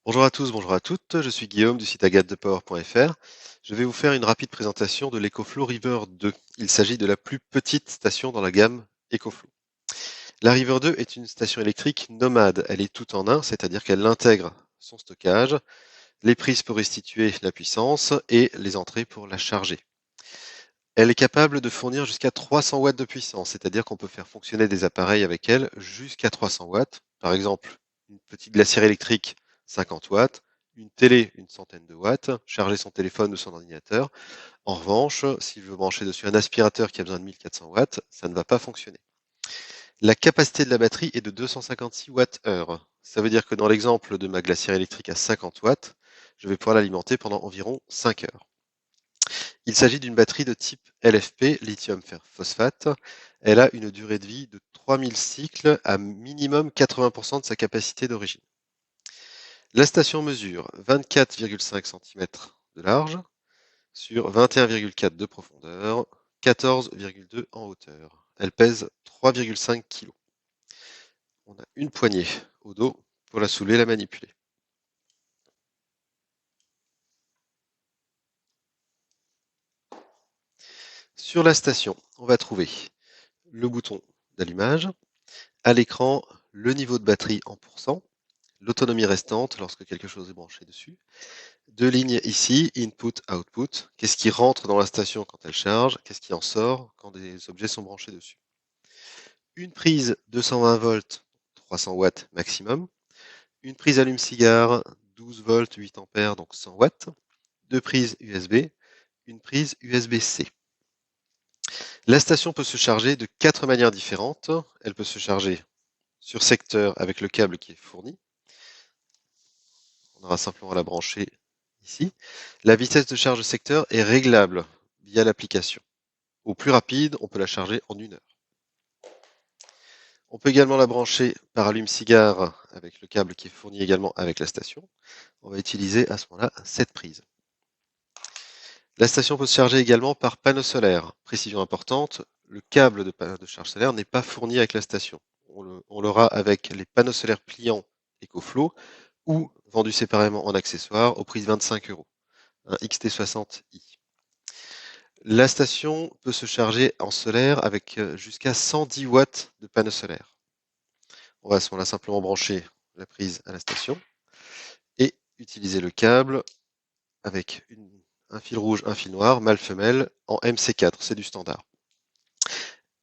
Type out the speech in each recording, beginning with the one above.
Bonjour à tous, bonjour à toutes, je suis Guillaume du site agatedepower.fr. Je vais vous faire une rapide présentation de l'EcoFlow River 2. Il s'agit de la plus petite station dans la gamme EcoFlow. La River 2 est une station électrique nomade, elle est tout en un, c'est-à-dire qu'elle intègre son stockage, les prises pour restituer la puissance et les entrées pour la charger. Elle est capable de fournir jusqu'à 300 watts de puissance, c'est-à-dire qu'on peut faire fonctionner des appareils avec elle jusqu'à 300 watts. Par exemple, une petite glacière électrique, 50 watts, une télé, une centaine de watts, charger son téléphone ou son ordinateur. En revanche, si je veux brancher dessus un aspirateur qui a besoin de 1400 watts, ça ne va pas fonctionner. La capacité de la batterie est de 256 Wh. Ça veut dire que dans l'exemple de ma glacière électrique à 50 watts, je vais pouvoir l'alimenter pendant environ 5 heures. Il s'agit d'une batterie de type LFP, lithium fer phosphate. Elle a une durée de vie de 3000 cycles à minimum 80% de sa capacité d'origine. La station mesure 24,5 cm de large sur 21,4 de profondeur, 14,2 en hauteur. Elle pèse 3,5 kg. On a une poignée au dos pour la soulever et la manipuler. Sur la station, on va trouver le bouton d'allumage, à l'écran le niveau de batterie en pourcent, l'autonomie restante lorsque quelque chose est branché dessus, deux lignes ici, input, output, qu'est-ce qui rentre dans la station quand elle charge, qu'est-ce qui en sort quand des objets sont branchés dessus. Une prise 220 volts, 300 watts maximum, une prise allume-cigare 12 volts, 8 ampères, donc 100 watts, deux prises USB, une prise USB-C. La station peut se charger de 4 manières différentes. Elle peut se charger sur secteur avec le câble qui est fourni. On aura simplement à la brancher ici. La vitesse de charge secteur est réglable via l'application. Au plus rapide, on peut la charger en 1 heure. On peut également la brancher par allume-cigare avec le câble qui est fourni également avec la station. On va utiliser à ce moment-là cette prise. La station peut se charger également par panneau solaire. Précision importante, le câble de charge solaire n'est pas fourni avec la station. On l'aura avec les panneaux solaires pliants EcoFlow ou vendus séparément en accessoire au prix de 25 €, un XT60i. La station peut se charger en solaire avec jusqu'à 110 watts de panneaux solaires. On va à ce moment-là simplement brancher la prise à la station et utiliser le câble avec un fil rouge, un fil noir, mâle-femelle, en MC4, c'est du standard.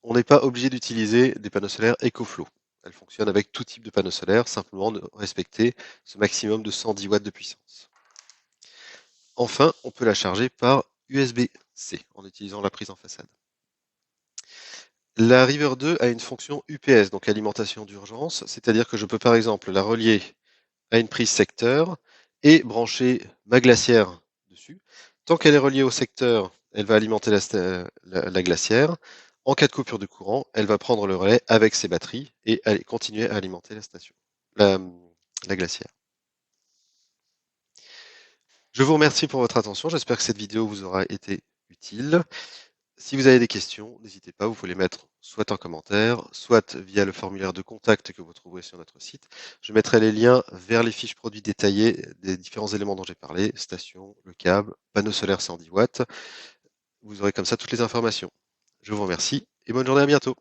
On n'est pas obligé d'utiliser des panneaux solaires EcoFlow. Elle fonctionne avec tout type de panneaux solaires, simplement de respecter ce maximum de 110 watts de puissance. Enfin, on peut la charger par USB-C en utilisant la prise en façade. La River 2 a une fonction UPS, donc alimentation d'urgence, c'est-à-dire que je peux par exemple la relier à une prise secteur et brancher ma glacière dessus. Tant qu'elle est reliée au secteur, elle va alimenter la glacière. En cas de coupure de courant, elle va prendre le relais avec ses batteries et aller continuer à alimenter la station, la glacière. Je vous remercie pour votre attention. J'espère que cette vidéo vous aura été utile. Si vous avez des questions, n'hésitez pas, vous pouvez les mettre soit en commentaire, soit via le formulaire de contact que vous trouverez sur notre site. Je mettrai les liens vers les fiches produits détaillées des différents éléments dont j'ai parlé, station, le câble, panneau solaire 110 watts. Vous aurez comme ça toutes les informations. Je vous remercie et bonne journée, à bientôt.